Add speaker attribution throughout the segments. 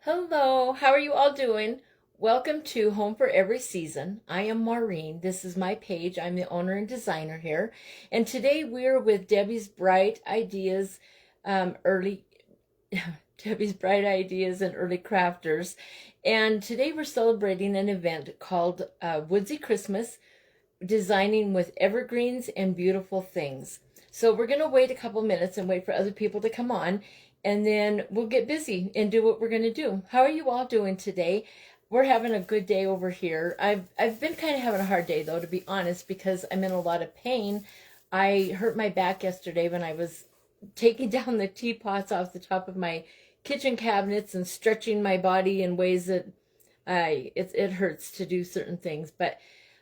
Speaker 1: Hello, how are you all doing? Welcome to Home for Every Season. I am Maureen. This is my page. I'm the owner and designer here. And today we're with Debbie's Bright Ideas, early Debbie's Bright Ideas and Early Crafters. And today we're celebrating an event called Woodsy Christmas, designing with evergreens and beautiful things. So we're going to wait a couple minutes and wait for other people to come on, and then we'll get busy and do what we're going to do. How are you all doing today? We're having a good day over here. I've been kind of having a hard day though, to be honest, because I'm in a lot of pain. I hurt my back yesterday when I was taking down the teapots off the top of my kitchen cabinets and stretching my body in ways that it hurts to do certain things, but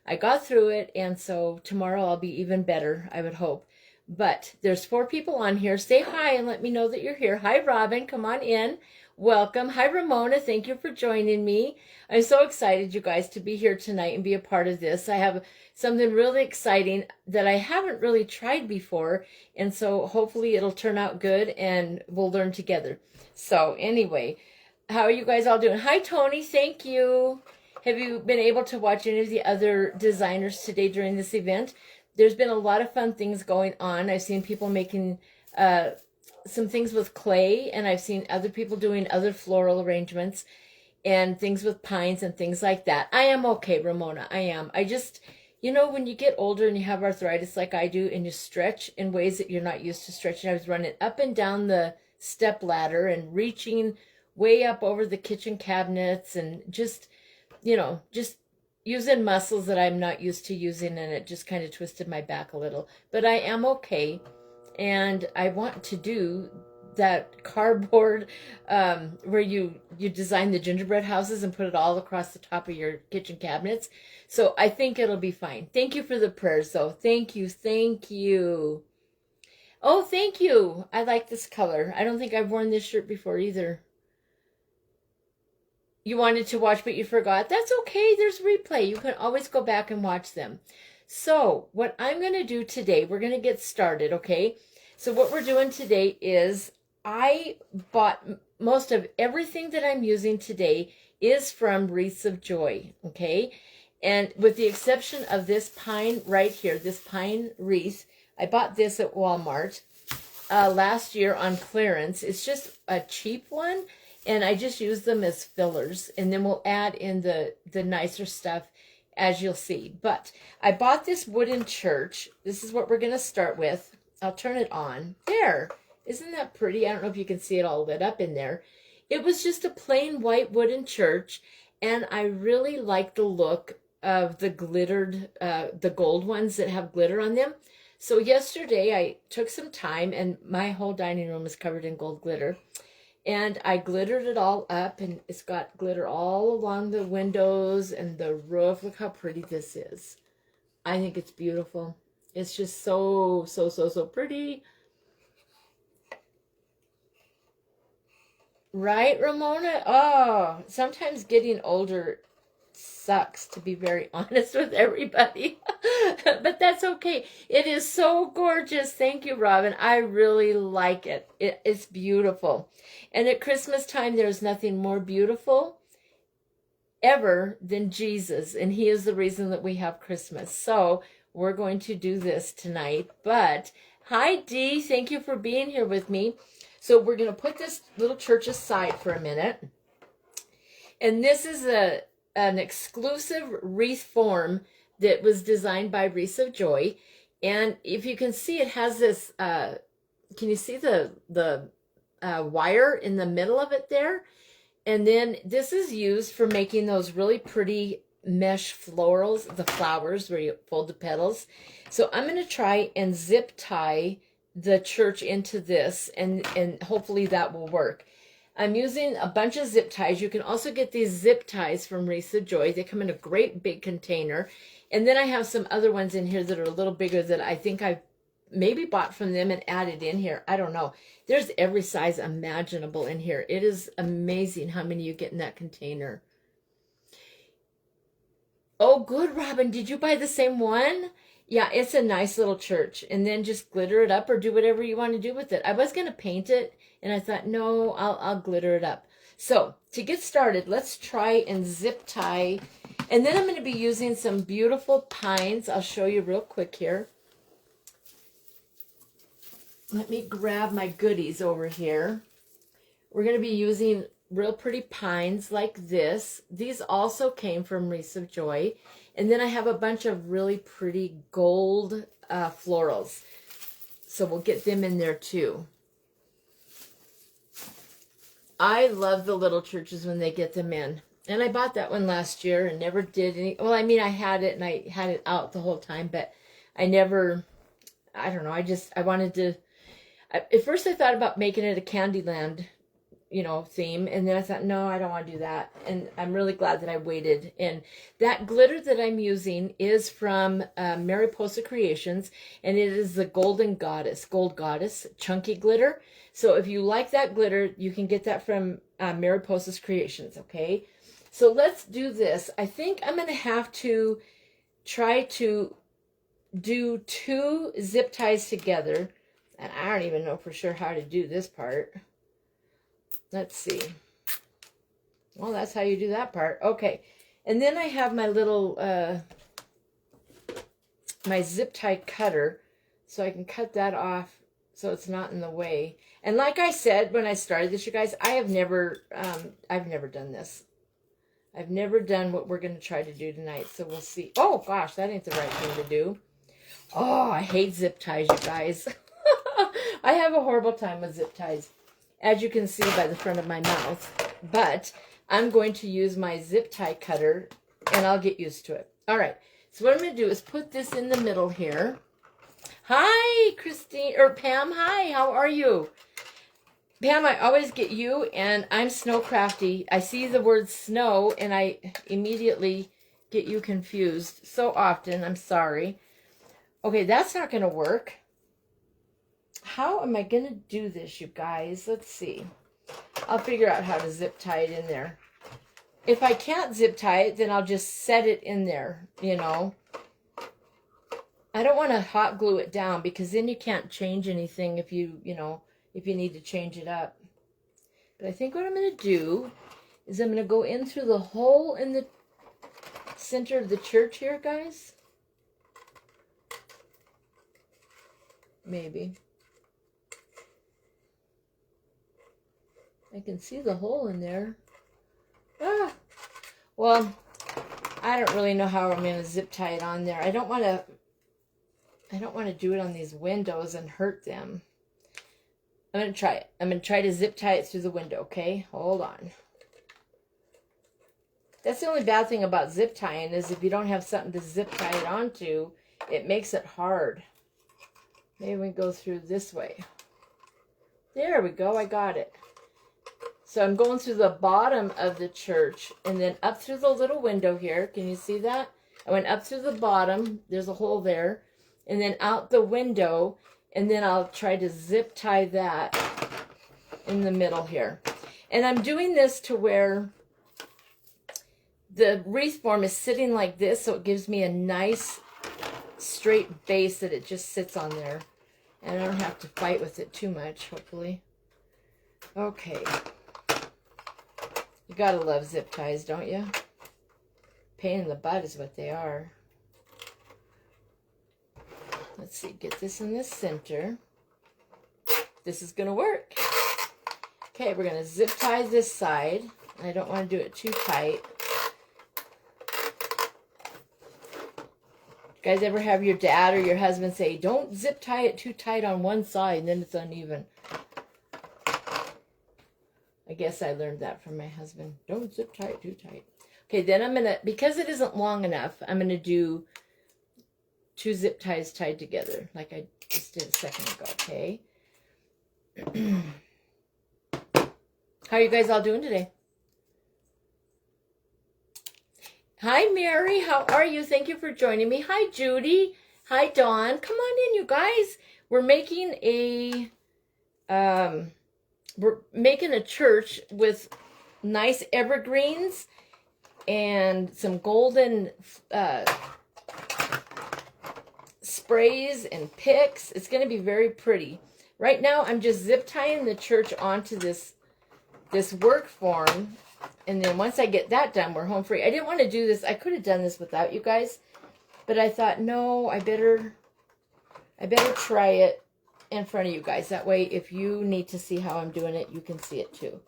Speaker 1: I got through it, and so tomorrow I'll be even better, I would hope. But there's 4 people on here. Say hi and let me know that you're here. Hi, Robin. Come on in. Welcome. Hi, Ramona. Thank you for joining me. I'm so excited, you guys, to be here tonight and be a part of this. I have something really exciting that I haven't really tried before, and so hopefully it'll turn out good and we'll learn together. So anyway, how are you guys all doing? Hi, Tony. Thank you. Have you been able to watch any of the other designers today during this event? There's been a lot of fun things going on. I've seen people making some things with clay, and I've seen other people doing other floral arrangements and things with pines and things like that. I am okay, Ramona. I am. I just, when you get older and you have arthritis like I do and you stretch in ways that you're not used to stretching, I was running up and down the step ladder and reaching way up over the kitchen cabinets and just using muscles that I'm not used to using, and it just kind of twisted my back a little. But I am okay, and I want to do that cardboard where you design the gingerbread houses and put it all across the top of your kitchen cabinets. So I think it'll be fine. Thank you for the prayers, though. Thank you, thank you. Oh, thank you. I like this color. I don't think I've worn this shirt before either. You wanted to watch but you forgot. That's okay. There's replay. You can always go back and watch them. So what I'm going to do today, we're going to get started, okay? So what we're doing today is I bought most of everything that I'm using today is from Wreaths of Joy, okay? And with the exception of this pine right here, this pine wreath, I bought this at Walmart last year on clearance. It's just a cheap one, and I just use them as fillers, and then we'll add in the nicer stuff as you'll see. But I bought this wooden church. This is what we're going to start with. I'll turn it on. There. Isn't that pretty? I don't know if you can see it all lit up in there. It was just a plain white wooden church, and I really like the look of the glittered, the gold ones that have glitter on them. So yesterday I took some time, and my whole dining room is covered in gold glitter. And I glittered it all up, and it's got glitter all along the windows and the roof. Look how pretty this is. I think it's beautiful. It's just so, so, so, so pretty. Right, Ramona? Oh, sometimes getting older sucks, to be very honest with everybody. But that's okay. It is so gorgeous. Thank you, Robin. I really like it. It's beautiful. And at Christmas time, there's nothing more beautiful ever than Jesus. And he is the reason that we have Christmas. So we're going to do this tonight. But hi, Dee. Thank you for being here with me. So we're going to put this little church aside for a minute. And this is an exclusive wreath form that was designed by Wreaths of Joy. And if you can see, it has this, can you see the wire in the middle of it there? And then this is used for making those really pretty mesh florals, the flowers where you fold the petals. So I'm going to try and zip tie the church into this, and hopefully that will work. I'm using a bunch of zip ties. You can also get these zip ties from Wreaths of Joy. They come in a great big container. And then I have some other ones in here that are a little bigger that I think I've maybe bought from them and added in here. I don't know. There's every size imaginable in here. It is amazing how many you get in that container. Oh, good, Robin. Did you buy the same one? Yeah, it's a nice little church. And then just glitter it up or do whatever you want to do with it. I was going to paint it, and I thought, no, I'll glitter it up. So to get started, let's try and zip tie. And then I'm going to be using some beautiful pines. I'll show you real quick here. Let me grab my goodies over here. We're going to be using real pretty pines like this. These also came from Wreaths of Joy. And then I have a bunch of really pretty gold florals. So we'll get them in there too. I love the little churches when they get them in. And I bought that one last year and never did any. Well, I mean, I had it and I had it out the whole time, but I never, I don't know. I wanted to, at first I thought about making it a Candyland, you know, theme. And then I thought, no, I don't want to do that. And I'm really glad that I waited. And that glitter that I'm using is from Mariposa Creations. And it is the Gold Goddess chunky glitter. So if you like that glitter, you can get that from Mariposa's Creations, okay? So let's do this. I think I'm going to have to try to do 2 zip ties together. And I don't even know for sure how to do this part. Let's see. Well, that's how you do that part. Okay. And then I have my little, my zip tie cutter. So I can cut that off so it's not in the way. And like I said when I started this, you guys, I've never done this. I've never done what we're going to try to do tonight. So we'll see. Oh, gosh, that ain't the right thing to do. Oh, I hate zip ties, you guys. I have a horrible time with zip ties, as you can see by the front of my mouth. But I'm going to use my zip tie cutter, and I'll get used to it. All right. So what I'm going to do is put this in the middle here. Hi, Christine, or Pam. Hi, how are you? Pam, I always get you, and I'm Snow Crafty. I see the word snow, and I immediately get you confused so often. I'm sorry. Okay, that's not going to work. How am I going to do this, you guys? Let's see. I'll figure out how to zip tie it in there. If I can't zip tie it, then I'll just set it in there, you know. I don't want to hot glue it down because then you can't change anything if you need to change it up. But I think what I'm going to do is I'm going to go in through the hole in the center of the church here, guys. Maybe. I can see the hole in there. Ah. Well, I don't really know how I'm going to zip tie it on there. I don't want to do it on these windows and hurt them. I'm going to try it. I'm going to try to zip tie it through the window, okay? Hold on. That's the only bad thing about zip tying is if you don't have something to zip tie it onto, it makes it hard. Maybe we go through this way. There we go. I got it. So I'm going through the bottom of the church and then up through the little window here. Can you see that? I went up through the bottom. There's a hole there. And then out the window. And then I'll try to zip tie that in the middle here. And I'm doing this to where the wreath form is sitting like this. So it gives me a nice straight base that it just sits on there. And I don't have to fight with it too much, hopefully. Okay. You gotta love zip ties, don't you? Pain in the butt is what they are. Let's see, get this in the center. This is gonna work. Okay, we're gonna zip tie this side. I don't want to do it too tight. You guys ever have your dad or your husband say, don't zip tie it too tight on one side and then it's uneven? I guess I learned that from my husband. Don't zip tie it too tight. Okay, then I'm going to, because it isn't long enough, I'm going to do 2 zip ties tied together, like I just did a second ago, okay? How are you guys all doing today? Hi, Mary. How are you? Thank you for joining me. Hi, Judy. Hi, Dawn. Come on in, you guys. We're making a church with nice evergreens and some golden sprays and picks. It's going to be very pretty. Right now, I'm just zip tying the church onto this this work form. And then once I get that done, we're home free. I didn't want to do this. I could have done this without you guys. But I thought, no, I better try it in front of you guys. That way, if you need to see how I'm doing it, you can see it too.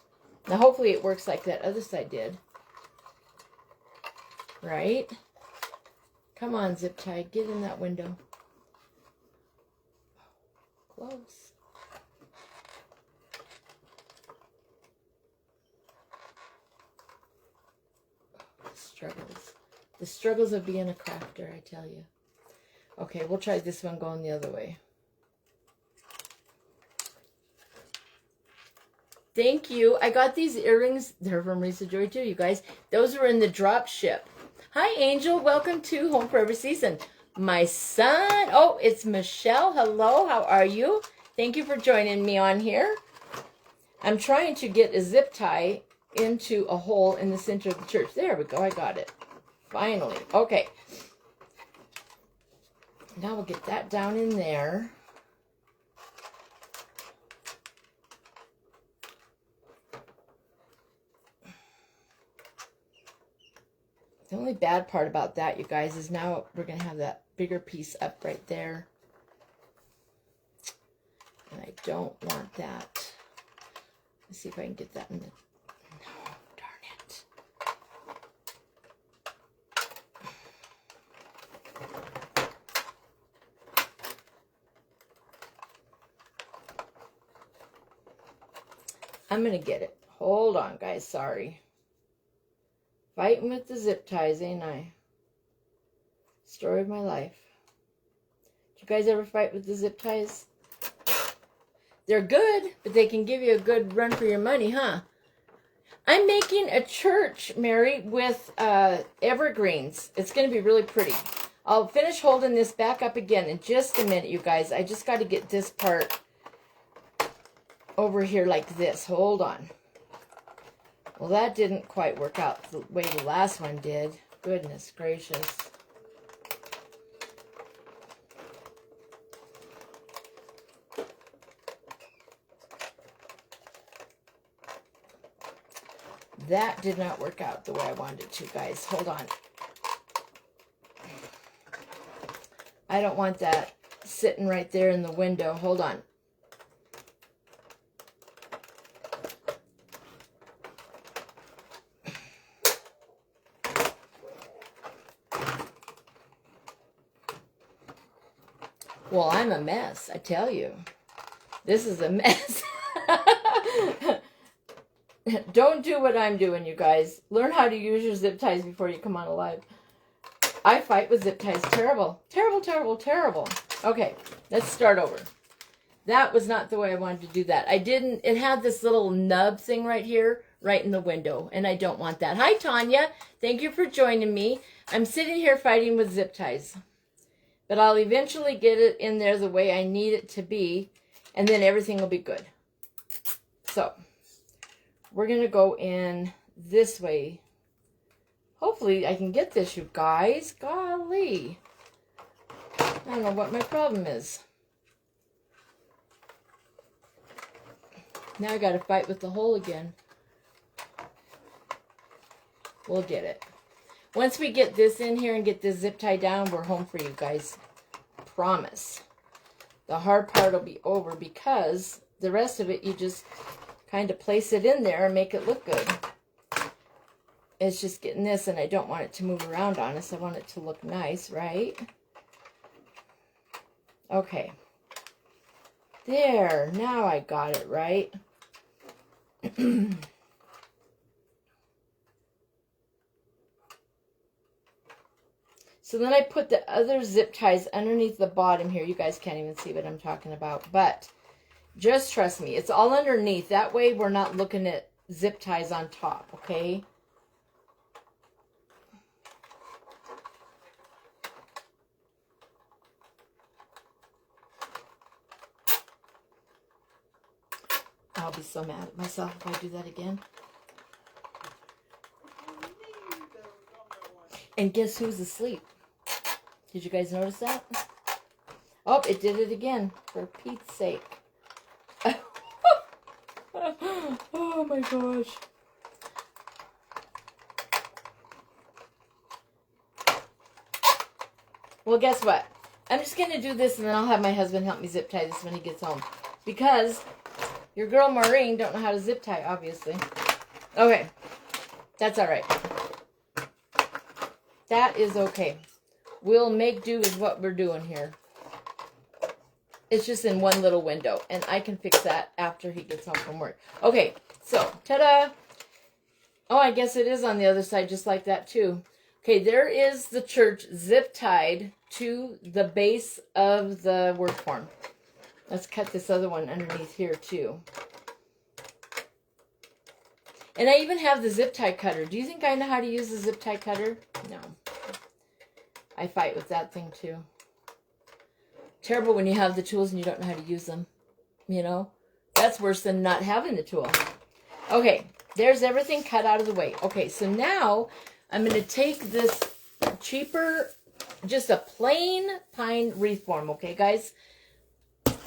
Speaker 1: Now, hopefully it works like that other side did. Right? Come on, zip tie. Get in that window. Close. Struggles. The struggles of being a crafter, I tell you. Okay, we'll try this one going the other way. Thank you. I got these earrings. They're from Lisa Joy too, you guys. Those are in the drop ship. Hi, Angel. Welcome to Home for Every Season. My son. Oh, it's Michelle. Hello. How are you? Thank you for joining me on here. I'm trying to get a zip tie into a hole in the center of the church. There we go. I got it. Finally. Okay. Now we'll get that down in there. The only bad part about that, you guys, is now we're going to have that bigger piece up right there. And I don't want that. Let's see if I can get that in the... No, darn it. I'm going to get it. Hold on, guys. Sorry. Fighting with the zip ties, ain't I? Story of my life. Did you guys ever fight with the zip ties? They're good, but they can give you a good run for your money, huh? I'm making a church, Mary, with evergreens. It's going to be really pretty. I'll finish holding this back up again in just a minute, you guys. I just got to get this part over here like this. Hold on. Well, that didn't quite work out the way the last one did. Goodness gracious. That did not work out the way I wanted it to, guys. Hold on. I don't want that sitting right there in the window. Hold on. Well, I'm a mess, I tell you. This is a mess. Don't do what I'm doing, you guys. Learn how to use your zip ties before you come on alive. I fight with zip ties. Terrible. Terrible, terrible, terrible. Okay, let's start over. That was not the way I wanted to do that. It had this little nub thing right here, right in the window, and I don't want that. Hi, Tanya. Thank you for joining me. I'm sitting here fighting with zip ties. But I'll eventually get it in there the way I need it to be, and then everything will be good. So, we're going to go in this way. Hopefully, I can get this, you guys. Golly. I don't know what my problem is. Now I got to fight with the hole again. We'll get it. Once we get this in here and get this zip tie down, we're home for you guys. Promise. The hard part will be over because the rest of it, you just kind of place it in there and make it look good. It's just getting this, and I don't want it to move around on us. I want it to look nice, right? Okay. There. Now I got it right. So then I put the other zip ties underneath the bottom here. You guys can't even see what I'm talking about. But just trust me. It's all underneath. That way we're not looking at zip ties on top, okay? I'll be so mad at myself if I do that again. And guess who's asleep? Did you guys notice that? Oh, it did it again, for Pete's sake. Oh my gosh. Well, guess what? I'm just going to do this and then I'll have my husband help me zip tie this when he gets home. Because your girl Maureen don't know how to zip tie, obviously. Okay. That's all right. That is okay. We'll make do with what we're doing here. It's just in one little window. And I can fix that after he gets home from work. Okay. So, ta-da. Oh, I guess it is on the other side just like that too. Okay, there is the church zip tied to the base of the work form. Let's cut this other one underneath here too. And I even have the zip tie cutter. Do you think I know how to use the zip tie cutter? No. I fight with that thing too. Terrible when you have the tools and you don't know how to use them. You know? That's worse than not having the tool. Okay, there's everything cut out of the way. Okay, so now I'm going to take this cheaper, just a plain pine wreath form, okay, guys?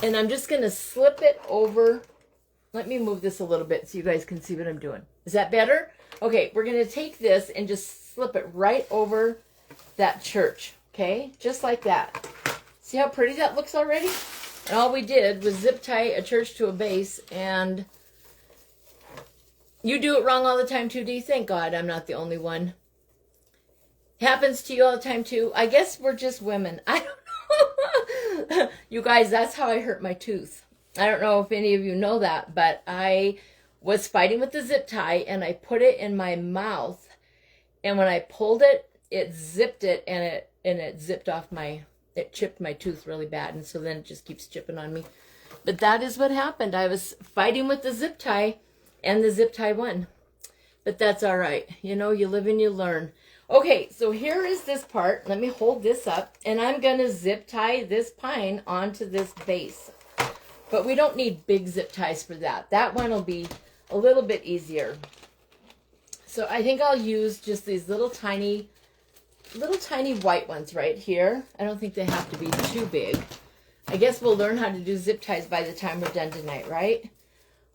Speaker 1: And I'm just going to slip it over. Let me move this a little bit so you guys can see what I'm doing. Is that better? Okay, we're going to take this and just slip it right over that church, okay? Just like that. See how pretty that looks already? And all we did was zip tie a church to a base, and you do it wrong all the time too, do you? Thank God I'm not the only one. Happens to you all the time too. I guess we're just women. I don't know. You guys, that's how I hurt my tooth. I don't know if any of you know that, but I was fighting with the zip tie and I put it in my mouth. And when I pulled it, it zipped it and it zipped off it chipped my tooth really bad. And so then it just keeps chipping on me. But that is what happened. I was fighting with the zip tie and the zip tie won. But that's all right. You know, you live and you learn. Okay, so here is this part. Let me hold this up. And I'm going to zip tie this pine onto this base. But we don't need big zip ties for that. That one will be a little bit easier. So I think I'll use just these little tiny white ones right here. I don't think they have to be too big. I guess we'll learn how to do zip ties by the time we're done tonight, right?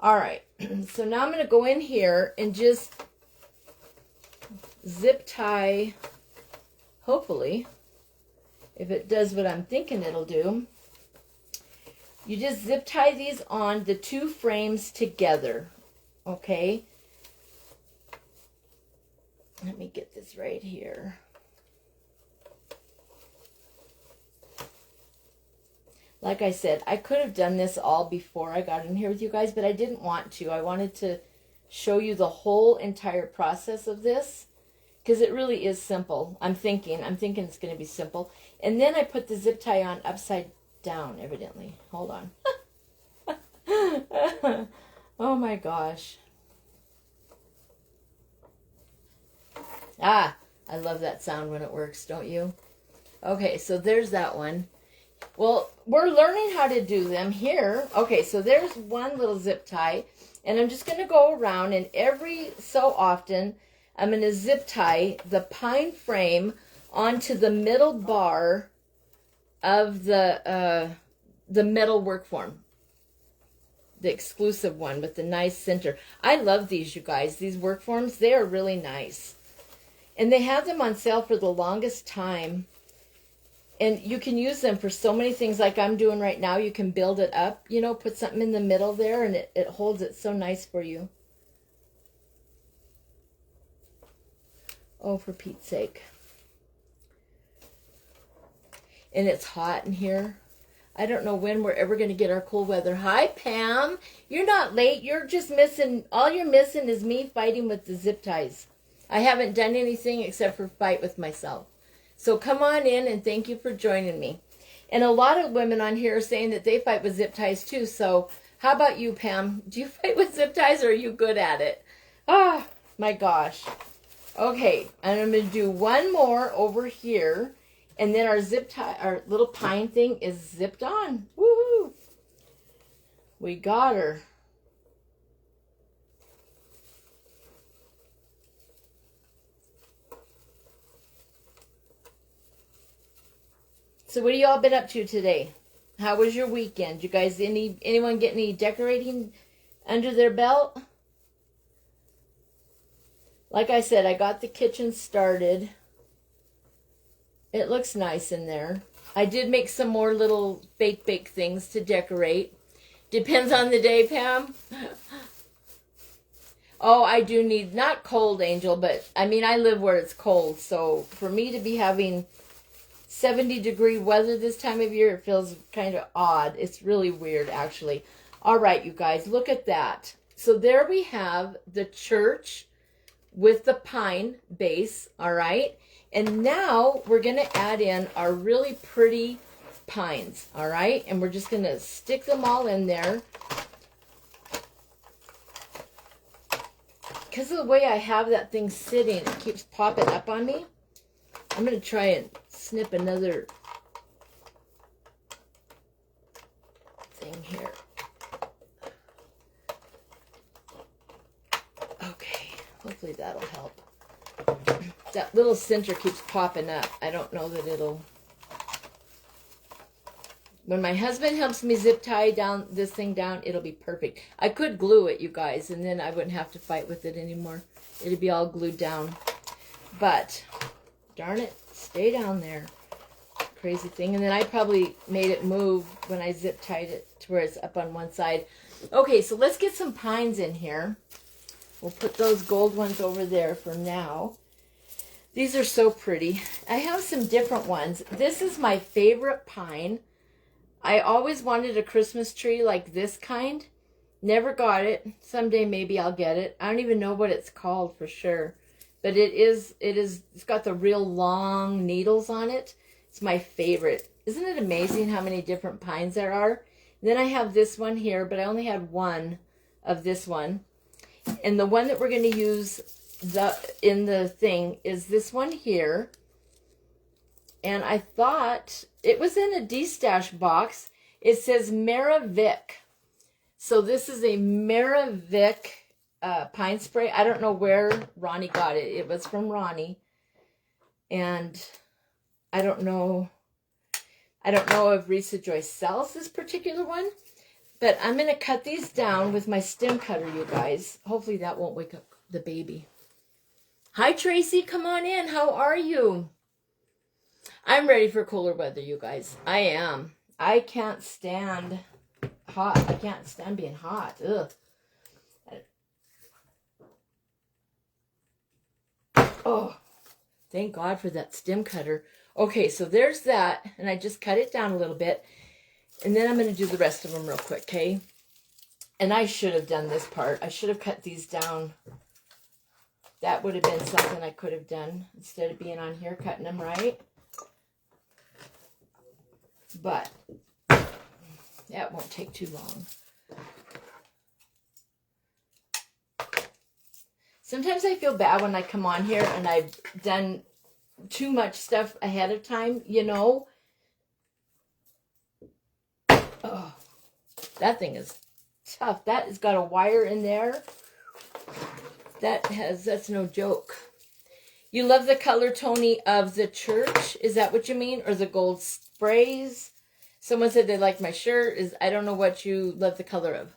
Speaker 1: All right. So now I'm going to go in here and just zip tie, hopefully, if it does what I'm thinking it'll do. You just zip tie these on the two frames together, okay? Let me get this right here. Like I said, I could have done this all before I got in here with you guys, but I didn't want to. I wanted to show you the whole entire process of this, because it really is simple. I'm thinking it's going to be simple. And then I put the zip tie on upside down, evidently. Hold on. Oh my gosh. Ah, I love that sound when it works, don't you? Okay, so there's that one. Well, we're learning how to do them here. Okay, so there's one little zip tie. And I'm just going to go around, and every so often, I'm going to zip tie the pine frame onto the middle bar of the metal work form. The exclusive one with the nice center. I love these, you guys. These work forms, they are really nice. And they have them on sale for the longest time. And you can use them for so many things like I'm doing right now. You can build it up, you know, put something in the middle there, and it holds it so nice for you. Oh, for Pete's sake. And it's hot in here. I don't know when we're ever going to get our cool weather. Hi, Pam. You're not late. You're just missing, all you're missing is me fighting with the zip ties. I haven't done anything except for fight with myself. So come on in, and thank you for joining me. And a lot of women on here are saying that they fight with zip ties too. So how about you, Pam? Do you fight with zip ties, or are you good at it? Ah, my gosh. Okay, and I'm going to do one more over here. And then our zip tie, our little pine thing is zipped on. Woohoo! We got her. So what have y'all been up to today? How was your weekend? You guys, anyone get any decorating under their belt? Like I said, I got the kitchen started. It looks nice in there. I did make some more little bake things to decorate. Depends on the day, Pam. Oh, I do need, not cold, Angel, but I mean, I live where it's cold. So for me to be having 70-degree weather this time of year, it feels kind of odd. It's really weird, actually. All right, you guys, look at that. So there we have the church with the pine base, all right? And now we're going to add in our really pretty pines, all right? And we're just going to stick them all in there. Because of the way I have that thing sitting, it keeps popping up on me. I'm going to try and snip another thing here. Okay, hopefully that'll help. That little center keeps popping up. I don't know that it'll... When my husband helps me zip tie down this thing down, it'll be perfect. I could glue it, you guys, and then I wouldn't have to fight with it anymore. It'd be all glued down. But, darn it, stay down there. Crazy thing. And then I probably made it move when I zip tied it to where it's up on one side. Okay, so let's get some pines in here. We'll put those gold ones over there for now. These are so pretty. I have some different ones. This is my favorite pine. I always wanted a Christmas tree like this kind. Never got it. Someday maybe I'll get it. I don't even know what it's called for sure. But it's got the real long needles on it. It's my favorite. Isn't it amazing how many different pines there are? And then I have this one here, but I only had one of this one. And the one that we're going to use in the thing is this one here. And I thought it was in a D-Stash box. It says Maravik. So this is a Maravik pine spray. I don't know where Ronnie got it. It was from Ronnie. And I don't know if Risa Joyce sells this particular one. But I'm going to cut these down with my stem cutter, you guys. Hopefully that won't wake up the baby. Hi, Tracy. Come on in. How are you? I'm ready for cooler weather, you guys. I am. I can't stand hot. I can't stand being hot. Ugh. Oh, thank God for that stem cutter. Okay, so there's that. And I just cut it down a little bit. And then I'm going to do the rest of them real quick, okay? And I should have done this part. I should have cut these down. That would have been something I could have done instead of being on here cutting them right. But that won't take too long. Sometimes I feel bad when I come on here and I've done too much stuff ahead of time, you know. Oh, that thing is tough. That has got a wire in there. That's no joke. You love the color, Tony, of the church? Is that what you mean? Or the gold sprays? Someone said they liked my shirt. I don't know what you love the color of.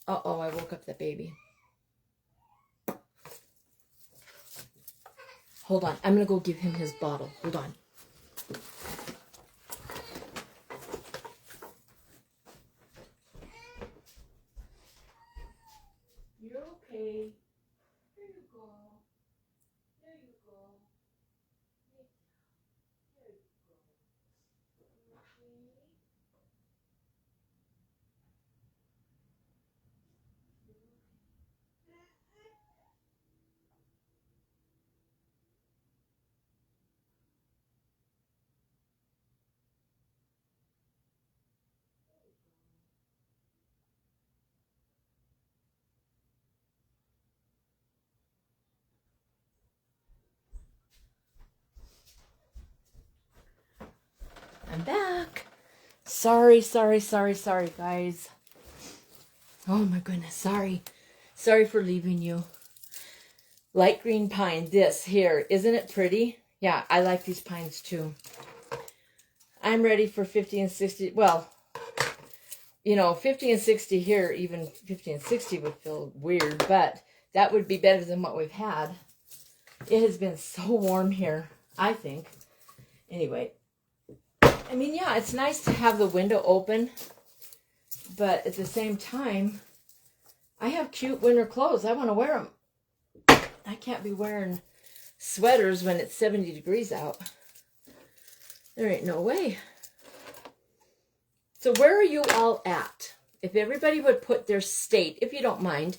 Speaker 1: Uh-oh, I woke up that baby. Hold on. I'm going to go give him his bottle. Hold on. You're okay. There you go. There you go. There you go. Okay. I'm back. Sorry, guys. Oh my goodness, sorry. Sorry for leaving you. Light green pine, this here. Isn't it pretty? Yeah, I like these pines too. I'm ready for 50 and 60. Well, you know, 50 and 60 here, even 50 and 60 would feel weird, but that would be better than what we've had. It has been so warm here, I think. Anyway, I mean, yeah, it's nice to have the window open, but at the same time, I have cute winter clothes. I want to wear them. I can't be wearing sweaters when it's 70 degrees out. There ain't no way. So where are you all at? If everybody would put their state, if you don't mind,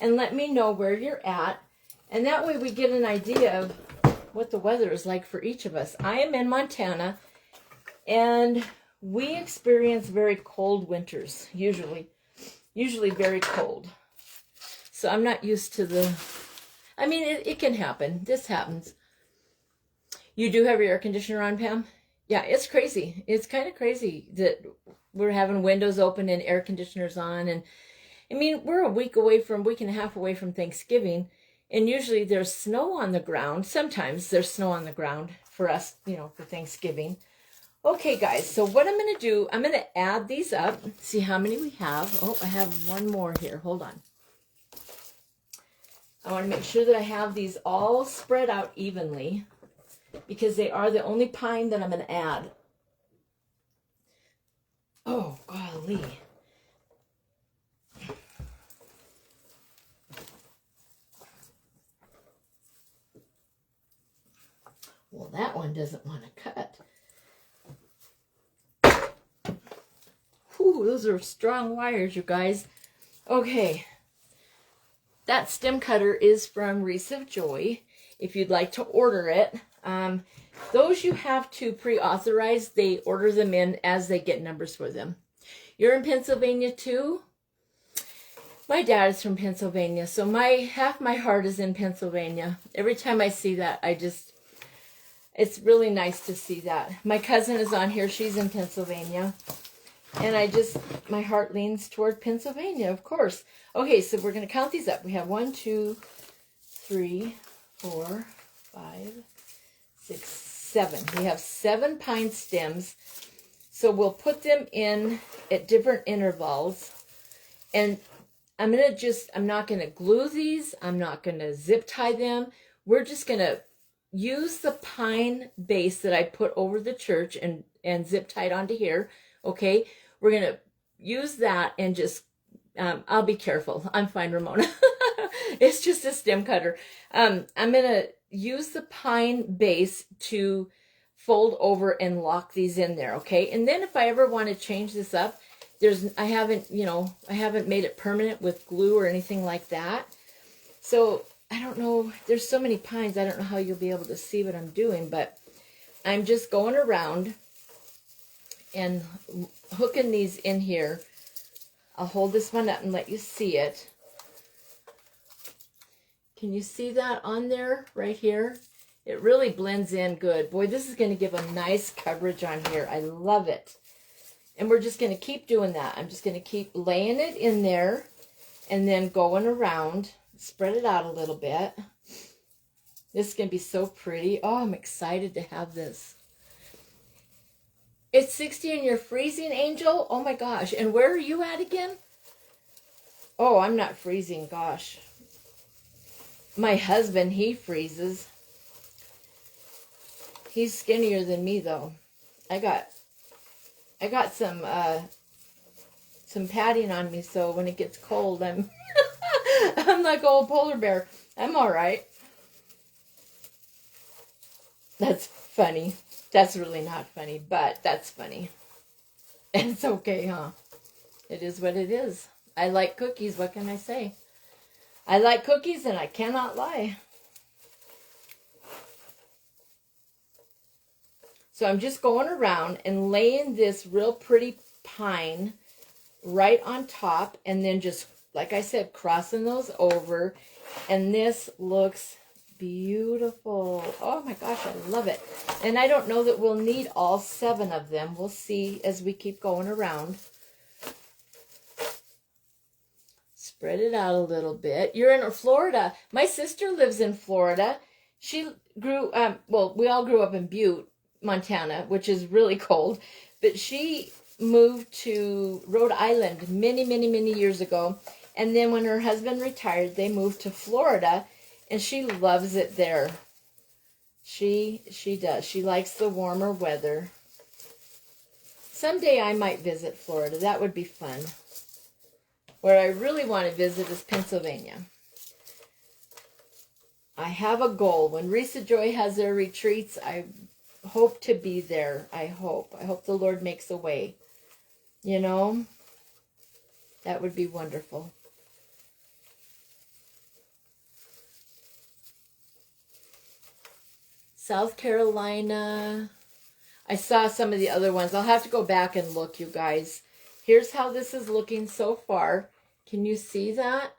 Speaker 1: and let me know where you're at. And that way we get an idea of what the weather is like for each of us. I am in Montana, and we experience very cold winters, usually very cold. So I'm not used to the, I mean, it can happen. This happens. You do have your air conditioner on, Pam? Yeah, it's crazy. It's kind of crazy that we're having windows open and air conditioners on. And I mean, we're a week and a half away from Thanksgiving. And usually there's snow on the ground. Sometimes there's snow on the ground for us, you know, for Thanksgiving. Okay, guys, so what I'm going to do, I'm going to add these up, see how many we have. Oh, I have one more here. Hold on. I want to make sure that I have these all spread out evenly because they are the only pine that I'm going to add. Oh, golly. Well, that one doesn't want to cut. Whew, those are strong wires, you guys. Okay. That stem cutter is from Wreaths of Joy. If you'd like to order it, those you have to pre-authorize. They order them in as they get numbers for them. You're in Pennsylvania too? My dad is from Pennsylvania, so half my heart is in Pennsylvania. Every time I see that, it's really nice to see that. My cousin is on here. She's in Pennsylvania. And my heart leans toward Pennsylvania, of course. Okay, so we're going to count these up. We have 1, 2, 3, 4, 5, 6, 7. We have 7 pine stems. So we'll put them in at different intervals. And I'm not going to glue these. I'm not going to zip tie them. We're just going to use the pine base that I put over the church and zip tied onto here. Okay, we're going to use that and just, I'll be careful. I'm fine, Ramona. It's just a stem cutter. I'm going to use the pine base to fold over and lock these in there, okay? And then if I ever want to change this up, I haven't made it permanent with glue or anything like that. So I don't know, there's so many pines, I don't know how you'll be able to see what I'm doing, but I'm just going around and hooking these in here. I'll hold this one up and let you see it. Can you see that on there right here? It really blends in good. Boy, this is going to give a nice coverage on here. I love it. And we're just going to keep doing that. I'm just going to keep laying it in there and then going around. Spread it out a little bit. This is going to be so pretty. Oh, I'm excited to have this. It's 60 and you're freezing, Angel? Oh my gosh. And where are you at again? Oh, I'm not freezing. Gosh. My husband, he freezes. He's skinnier than me, though. I got some padding on me, so when it gets cold, I'm I'm like an old polar bear. I'm all right. That's funny. That's really not funny, but that's funny. And it's okay, huh? It is what it is. I like cookies. What can I say? I like cookies, and I cannot lie. So I'm just going around and laying this real pretty pine right on top, and then just, like I said, crossing those over. And this looks beautiful. Oh my gosh, I love it. And I don't know that we'll need all 7 of them. We'll see as we keep going around. Spread it out a little bit. You're in Florida. My sister lives in Florida. She grew, well, we all grew up in Butte, Montana, which is really cold. But she moved to Rhode Island many, many, many years ago. And then when her husband retired, they moved to Florida, and she loves it there. She does. She likes the warmer weather. Someday I might visit Florida. That would be fun. Where I really want to visit is Pennsylvania. I have a goal. When Risa Joy has their retreats, I hope to be there. I hope. I hope the Lord makes a way. You know, that would be wonderful. South Carolina. I saw some of the other ones. I'll have to go back and look, you guys. Here's how this is looking so far. Can you see that?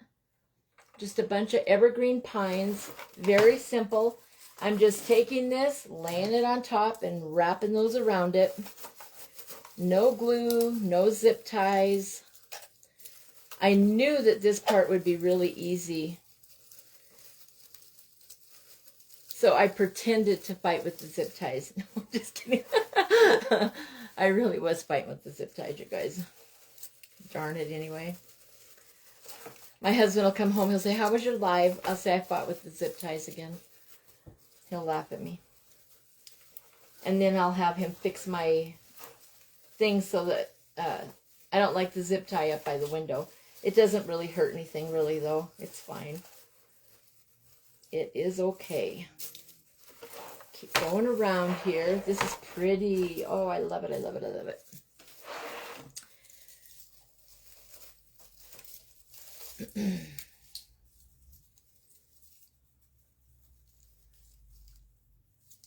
Speaker 1: Just a bunch of evergreen pines. Very simple. I'm just taking this, laying it on top, and wrapping those around it. No glue, no zip ties. I knew that this part would be really easy. So I pretended to fight with the zip ties. No, I'm just kidding. I really was fighting with the zip ties, you guys. Darn it anyway. My husband will come home. He'll say, how was your live? I'll say I fought with the zip ties again. He'll laugh at me. And then I'll have him fix my thing so that I don't like the zip tie up by the window. It doesn't really hurt anything, really, though. It's fine. It is okay. Keep going around here. This is pretty. Oh, I love it. I love it. I love it.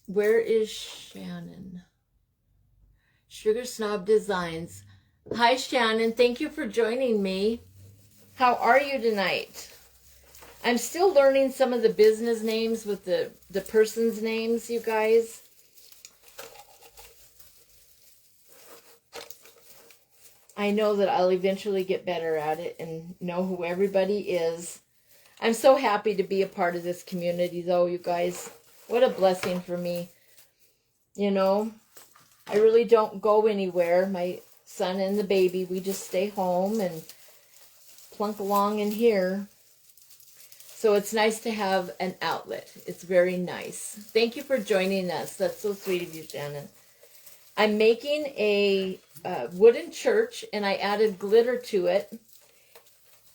Speaker 1: Where is Shannon? Sugar Snob Designs. Hi, Shannon. Thank you for joining me. How are you tonight? I'm still learning some of the business names with the person's names, you guys. I know that I'll eventually get better at it and know who everybody is. I'm so happy to be a part of this community, though, you guys. What a blessing for me. You know, I really don't go anywhere. My son and the baby, we just stay home and plunk along in here. So it's nice to have an outlet. It's very nice. Thank you for joining us. That's so sweet of you, Shannon. I'm making a wooden church, and I added glitter to it.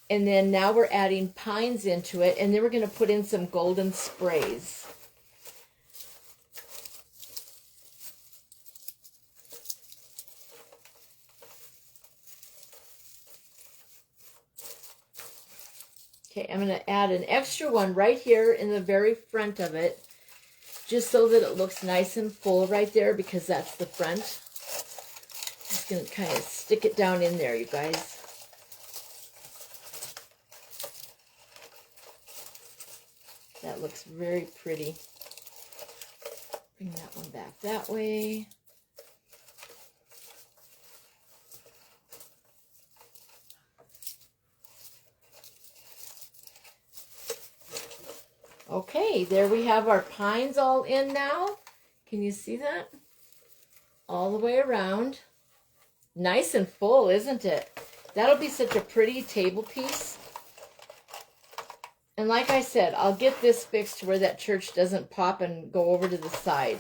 Speaker 1: And then now we're adding pines into it, and then we're going to put in some golden sprays. Okay, I'm going to add an extra one right here in the very front of it, just so that it looks nice and full right there, because that's the front. Just going to kind of stick it down in there, you guys. That looks very pretty. Bring that one back that way. Okay, there we have our pines all in now. Can you see that? All the way around. Nice and full, isn't it? That'll be such a pretty table piece. And like I said, I'll get this fixed to where that church doesn't pop and go over to the side.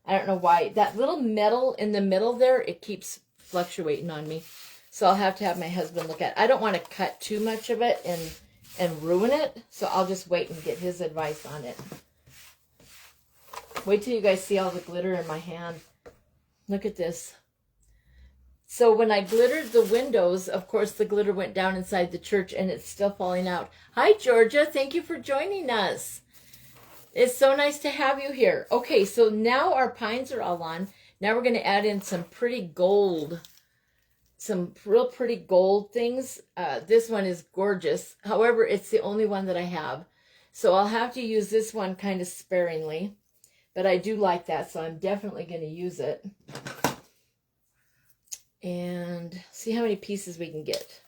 Speaker 1: I don't know why. That little metal in the middle there, it keeps fluctuating on me. So I'll have to have my husband look at it. I don't want to cut too much of it and ruin it, so I'll just wait and get his advice on it. Wait till you guys see all the glitter in my hand. Look at this. So when I glittered the windows, of course the glitter went down inside the church and it's still falling out. Hi Georgia, thank you for joining us. It's so nice to have you here. Okay, so now our pines are all on. Now we're going to add in some pretty gold. Some real pretty gold things. This one is gorgeous. However, it's the only one that I have. So I'll have to use this one kind of sparingly. But I do like that, so I'm definitely going to use it. And see how many pieces we can get.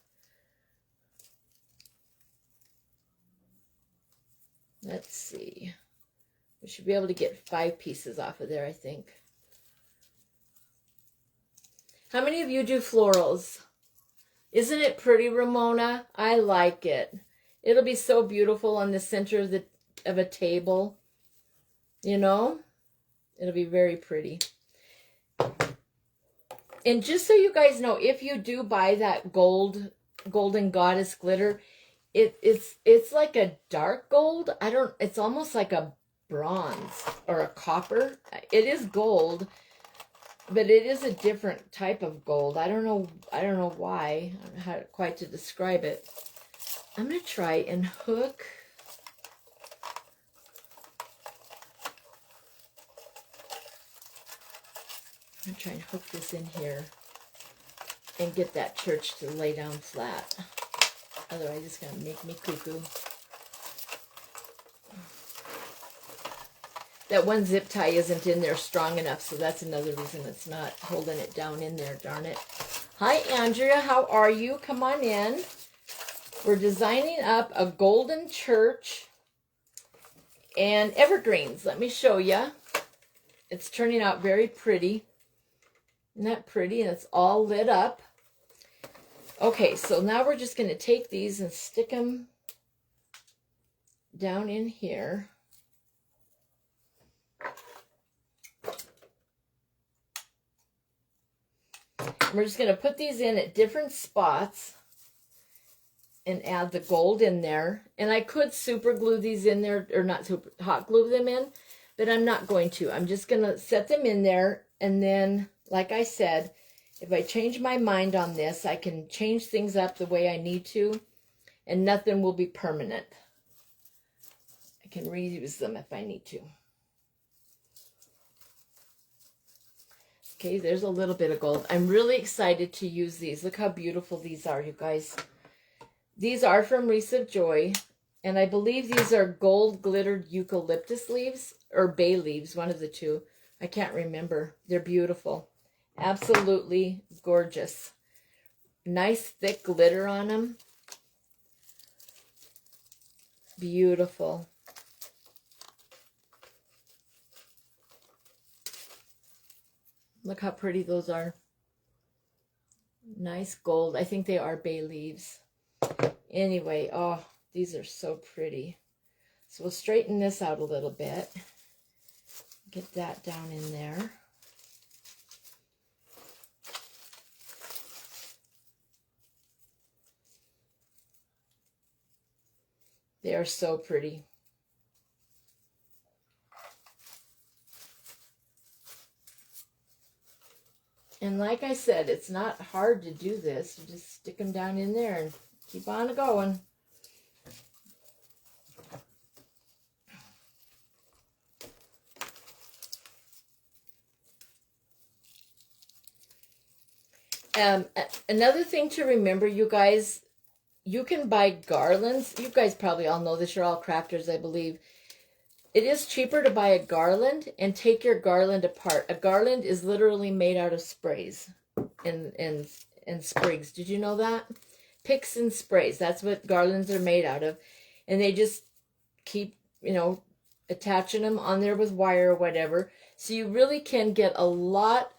Speaker 1: Let's see. We should be able to get 5 pieces off of there, I think. How many of you do florals? Isn't it pretty, Ramona? I like it. It'll be so beautiful on the center of a table. You know? It'll be very pretty. And just so you guys know, if you do buy that golden goddess glitter, it's like a dark gold. It's almost like a bronze or a copper. It is gold, but it is a different type of gold. I don't know why. I don't know how quite to describe it. I'm going to try and hook. I'm going to try and hook this in here and get that church to lay down flat. Otherwise, it's going to make me cuckoo. That one zip tie isn't in there strong enough, so that's another reason it's not holding it down in there, darn it. Hi, Andrea. How are you? Come on in. We're designing up a golden church and evergreens. Let me show you. It's turning out very pretty. Isn't that pretty? And it's all lit up. Okay, so now we're just going to take these and stick them down in here. We're just going to put these in at different spots and add the gold in there. And I could super glue these in there, or not super hot glue them in, but I'm not going to. I'm just going to set them in there, and then, like I said, if I change my mind on this, I can change things up the way I need to, and nothing will be permanent. I can reuse them if I need to. Okay, there's a little bit of gold. I'm really excited to use these. Look how beautiful these are, you guys. These are from Wreaths of Joy, and I believe these are gold glittered eucalyptus leaves, or bay leaves, one of the two. I can't remember. They're beautiful. Absolutely gorgeous. Nice thick glitter on them. Beautiful. Look how pretty those are. Nice gold. I think they are bay leaves. Anyway, oh, these are so pretty. So we'll straighten this out a little bit. Get that down in there. They are so pretty. And like I said, it's not hard to do this. You just stick them down in there and keep on going. Another thing to remember, you guys, you can buy garlands. You guys probably all know this. You're all crafters, I believe. It is cheaper to buy a garland and take your garland apart. A garland is literally made out of sprays and sprigs. Did you know that? Picks and sprays. That's what garlands are made out of. And they just keep, attaching them on there with wire or whatever. So you really can get a lot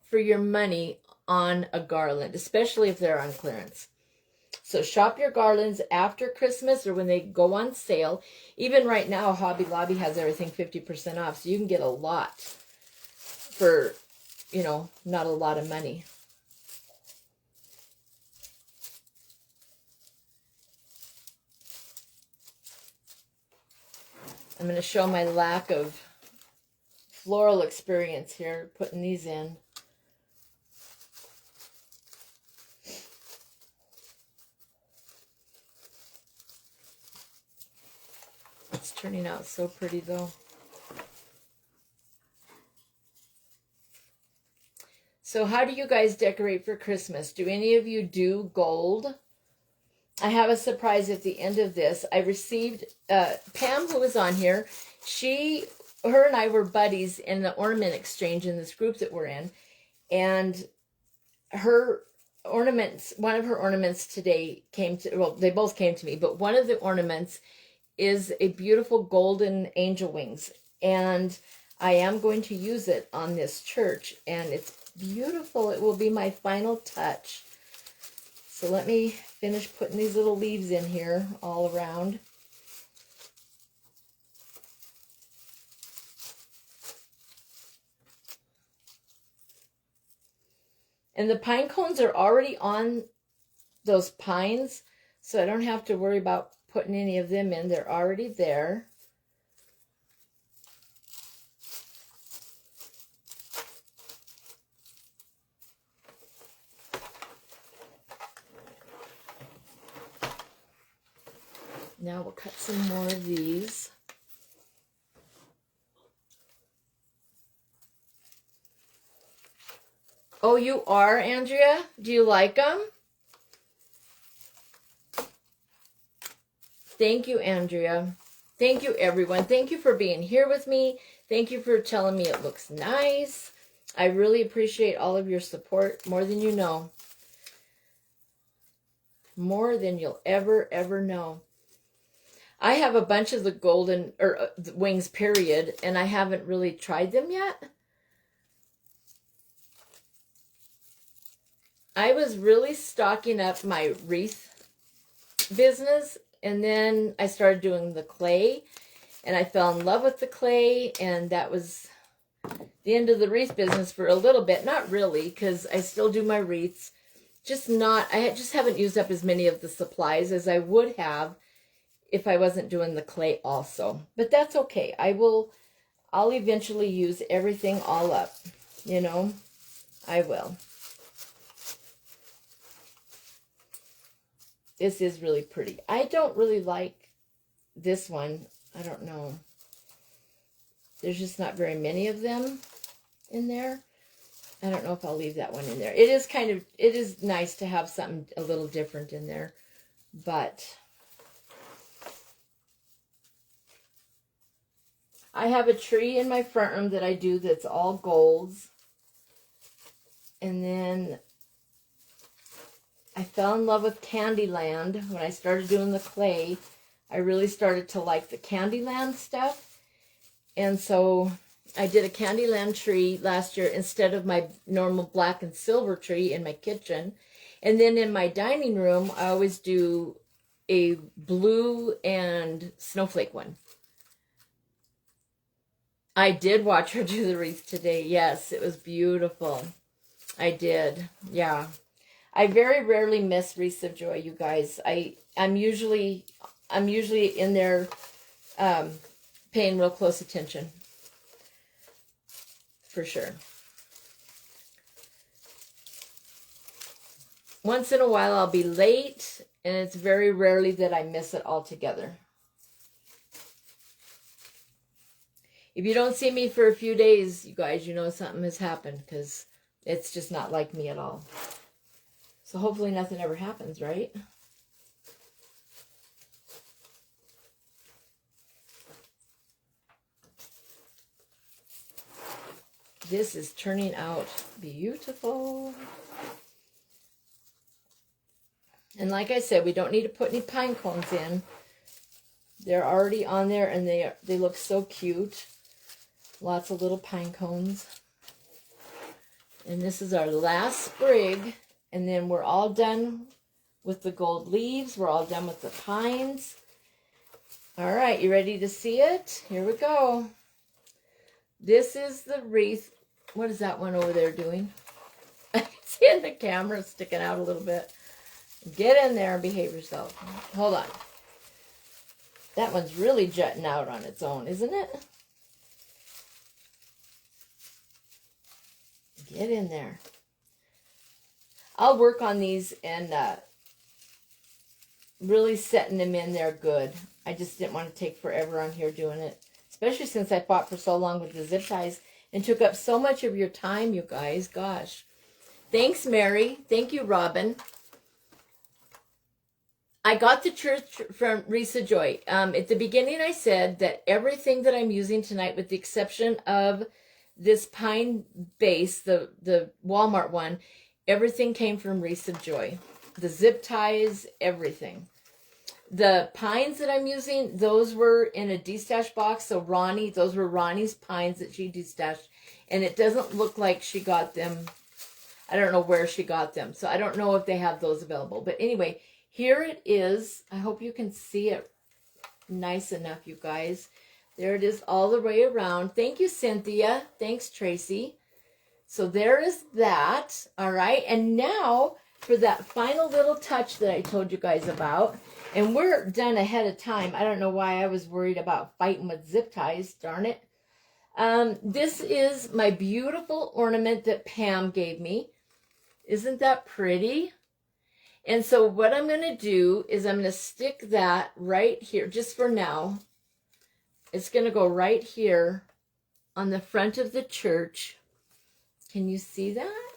Speaker 1: for your money on a garland, especially if they're on clearance. So shop your garlands after Christmas or when they go on sale. Even right now, Hobby Lobby has everything 50% off. So you can get a lot for, not a lot of money. I'm going to show my lack of floral experience here, putting these in. It's turning out so pretty though. So how do you guys decorate for Christmas? Do any of you do gold? I have a surprise at the end of this. I received, Pam, who was on here, her and I were buddies in the ornament exchange in this group that we're in. And her ornaments, one of her ornaments today they both came to me, but one of the ornaments is a beautiful golden angel wings. And I am going to use it on this church. And it's beautiful. It will be my final touch. So So let me finish putting these little leaves in here all around. And the pine cones are already on those pines, so I don't have to worry about putting any of them in. They're already there. Now we'll cut some more of these. Oh, you are, Andrea? Do you like them? Thank you, Andrea. Thank you, everyone. Thank you for being here with me. Thank you for telling me it looks nice. I really appreciate all of your support, more than you know. More than you'll ever know. I have a bunch of the golden wings, period, and I haven't really tried them yet. I was really stocking up my wreath business, and then I started doing the clay, and I fell in love with the clay, and that was the end of the wreath business for a little bit. Not really, because I still do my wreaths. I just haven't used up as many of the supplies as I would have if I wasn't doing the clay also. But that's okay. I'll eventually use everything all up. You know, I will. This is really pretty. I don't really like this one. I don't know. There's just not very many of them in there. I don't know if I'll leave that one in there. It is nice to have something a little different in there. But I have a tree in my front room that I do that's all golds. And then I fell in love with Candyland when I started doing the clay. I really started to like the Candyland stuff. And so I did a Candyland tree last year instead of my normal black and silver tree in my kitchen. And then in my dining room, I always do a blue and snowflake one. I did watch her do the wreath today. Yes, it was beautiful. I did. Yeah. I very rarely miss Wreaths of Joy, you guys. I'm usually in there paying real close attention. For sure. Once in a while I'll be late, and it's very rarely that I miss it altogether. If you don't see me for a few days, you guys, you know something has happened, because it's just not like me at all. So hopefully nothing ever happens, right? This is turning out beautiful. And like I said, we don't need to put any pine cones in. They're already on there, and they look so cute. Lots of little pine cones. And this is our last sprig. And then we're all done with the gold leaves. We're all done with the pines. All right, you ready to see it? Here we go. This is the wreath. What is that one over there doing? I see in the camera sticking out a little bit. Get in there and behave yourself. Hold on. That one's really jutting out on its own, isn't it? Get in there. I'll work on these and really setting them in there good. I just didn't want to take forever on here doing it. Especially since I fought for so long with the zip ties and took up so much of your time, you guys. Gosh. Thanks, Mary. Thank you, Robin. I got the church from Wreaths of Joy. At the beginning, I said that everything that I'm using tonight, with the exception of this pine base, the Walmart one, everything came from Wreaths of Joy. The zip ties, everything. The pines that I'm using, those were in a destash box. So those were Ronnie's pines that she destashed. And it doesn't look like she got them. I don't know where she got them. So I don't know if they have those available. But anyway, here it is. I hope you can see it nice enough, you guys. There it is all the way around. Thank you, Cynthia. Thanks, Tracy. So there is that. All right. And now for that final little touch that I told you guys about. And we're done ahead of time. I don't know why I was worried about fighting with zip ties. Darn it. This is my beautiful ornament that Pam gave me. Isn't that pretty? And so what I'm going to do is I'm going to stick that right here, just for now. It's going to go right here on the front of the church. Can you see that?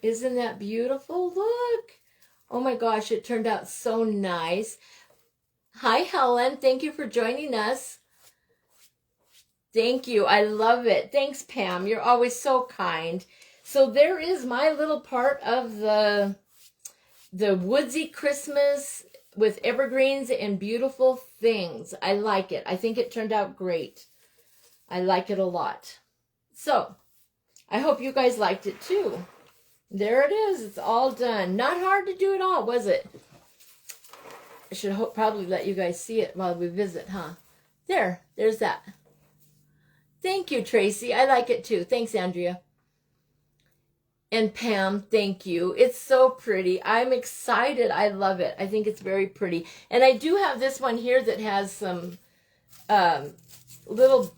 Speaker 1: Isn't that beautiful? Look. Oh my gosh, it turned out so nice. Hi, Helen. Thank you for joining us. Thank you. I love it. Thanks, Pam. You're always so kind. So there is my little part of the woodsy Christmas with evergreens and beautiful things. I like it. I think it turned out great. I like it a lot. So I hope you guys liked it too. There it is. It's all done. Not hard to do at all, was it? I should probably let you guys see it while we visit, huh? There's that. Thank you, Tracy. I like it too. Thanks, Andrea. And Pam, thank you. It's so pretty. I'm excited. I love it. I think it's very pretty. And I do have this one here that has some little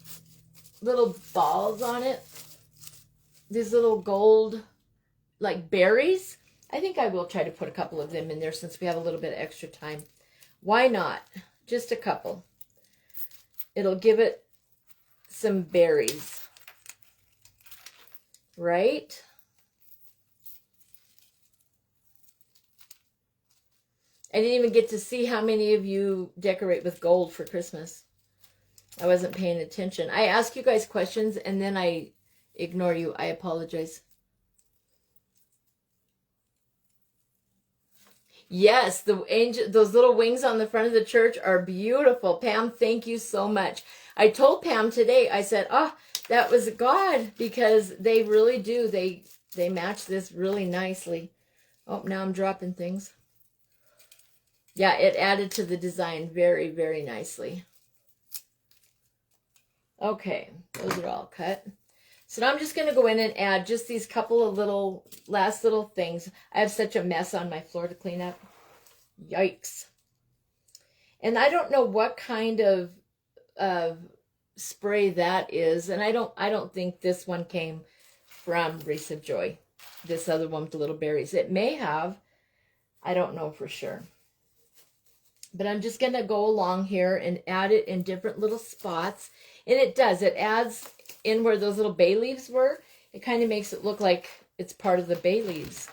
Speaker 1: balls on it. These little gold, like berries. I think I will try to put a couple of them in there since we have a little bit of extra time. Why not? Just a couple. It'll give it some berries. Right? I didn't even get to see how many of you decorate with gold for Christmas. I wasn't paying attention. I ask you guys questions and then I ignore you. I apologize. Yes, the angel, those little wings on the front of the church are beautiful. Pam, thank you so much. I told Pam today, I said, oh, that was God, because they really do. They match this really nicely. Oh, now I'm dropping things. Yeah, it added to the design very, very nicely. Okay, those are all cut. So now I'm just going to go in and add just these couple of last little things. I have such a mess on my floor to clean up. Yikes. And I don't know what kind of spray that is. And I don't think this one came from Wreaths of Joy. This other one with the little berries. It may have. I don't know for sure. But I'm just going to go along here and add it in different little spots. And it does. It adds in where those little bay leaves were. It kind of makes it look like it's part of the bay leaves.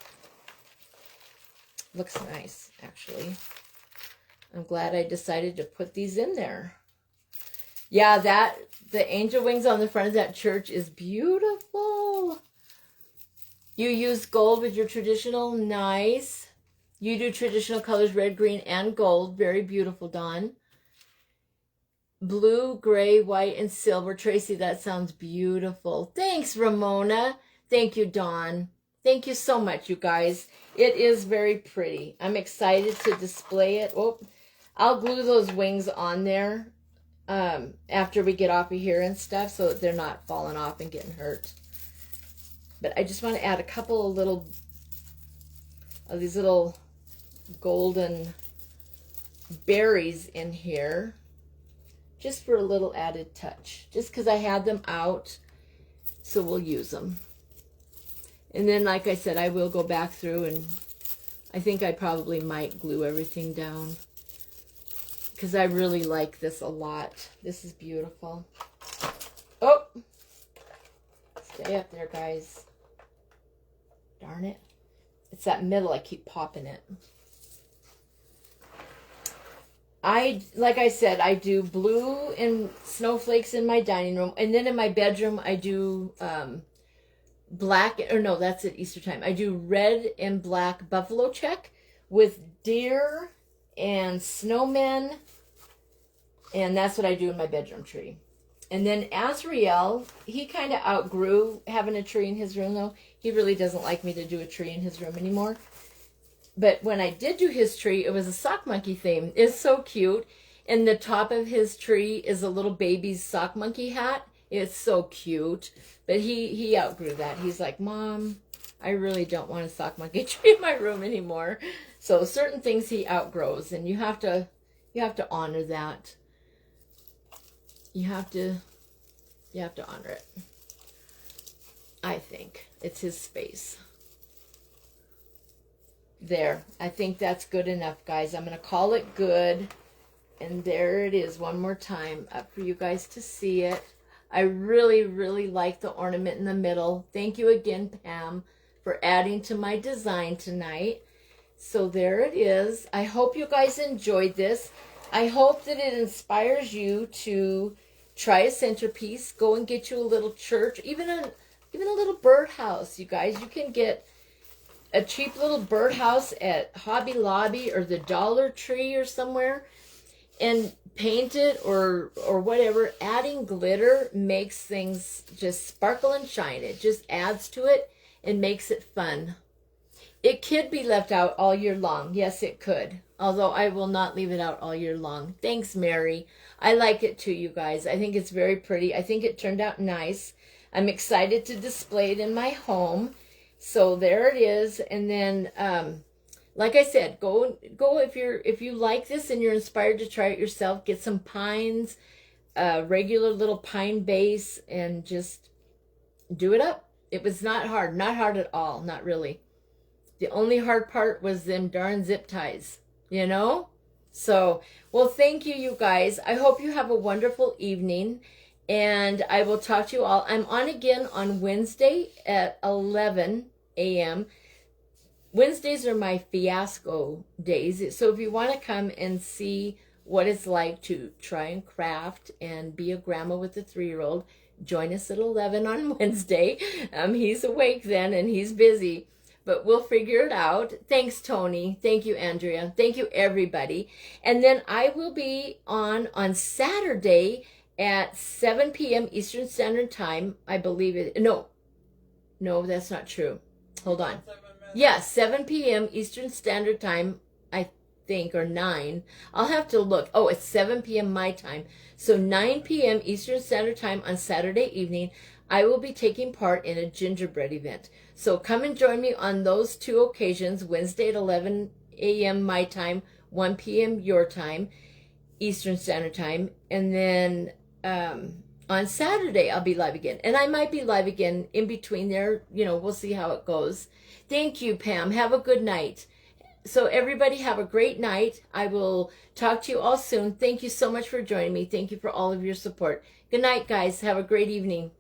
Speaker 1: Looks nice, actually. I'm glad I decided to put these in there. Yeah, the angel wings on the front of that church is beautiful. You use gold with your traditional. Nice. You do traditional colors, red, green, and gold. Very beautiful, Dawn. Blue, gray, white, and silver. Tracy, that sounds beautiful. Thanks, Ramona. Thank you, Dawn. Thank you so much, you guys. It is very pretty. I'm excited to display it. Oh, I'll glue those wings on there after we get off of here and stuff so that they're not falling off and getting hurt. But I just want to add a couple of these little golden berries in here. Just for a little added touch. Just because I had them out, so we'll use them. And then, like I said, I will go back through and I think I probably might glue everything down. Because I really like this a lot. This is beautiful. Oh! Stay up there, guys. Darn it. It's that middle, I keep popping it. Like I said, I do blue and snowflakes in my dining room. And then in my bedroom, I do black, or no, that's at Easter time. I do red and black buffalo check with deer and snowmen. And that's what I do in my bedroom tree. And then Azrael, he kind of outgrew having a tree in his room, though. He really doesn't like me to do a tree in his room anymore. But when I did do his tree, it was a sock monkey theme. It's so cute. And the top of his tree is a little baby's sock monkey hat. It's so cute. But he outgrew that. He's like, Mom, I really don't want a sock monkey tree in my room anymore. So certain things he outgrows, and you have to honor that. You have to honor it. I think it's his space. There, I think that's good enough, guys. I'm going to call it good. And there it is one more time up for you guys to see it. I really, really like the ornament in the middle. Thank you again, Pam, for adding to my design tonight. So there it is. I hope you guys enjoyed this. I hope that it inspires you to try a centerpiece. Go and get you a little church, even a little birdhouse, you guys. You can get a cheap little birdhouse at Hobby Lobby or the Dollar Tree or somewhere and paint it or whatever. Adding glitter makes things just sparkle and shine. It just adds to it and makes it fun. It could be left out all year long. Yes, it could. Although I will not leave it out all year long. Thanks, Mary. I like it too, you guys. I think it's very pretty. I think it turned out nice. I'm excited to display it in my home. So there it is. And then, like I said, go if you like this and you're inspired to try it yourself. Get some pines, regular little pine base, and just do it up. It was not hard at all. Not really. The only hard part was them darn zip ties, you know? So, well, thank you, you guys. I hope you have a wonderful evening, and I will talk to you all. I'm on again on Wednesday at 11 a.m. Wednesdays are my fiasco days. So if you want to come and see what it's like to try and craft and be a grandma with a 3-year-old, join us at 11 on Wednesday. He's awake then and he's busy. But we'll figure it out. Thanks, Tony. Thank you, Andrea. Thank you, everybody. And then I will be on Saturday at 7 p.m. Eastern Standard Time. I believe it. No, that's not true. Hold on. Yes, 7 p.m. Eastern Standard Time, I think, or 9. I'll have to look. Oh, it's 7 p.m. my time. So 9 p.m. Eastern Standard Time on Saturday evening, I will be taking part in a gingerbread event. So come and join me on those two occasions, Wednesday at 11 a.m. my time, 1 p.m. your time, Eastern Standard Time. And then on Saturday, I'll be live again. And I might be live again in between there. You know, we'll see how it goes. Thank you, Pam. Have a good night. So everybody have a great night. I will talk to you all soon. Thank you so much for joining me. Thank you for all of your support. Good night, guys. Have a great evening.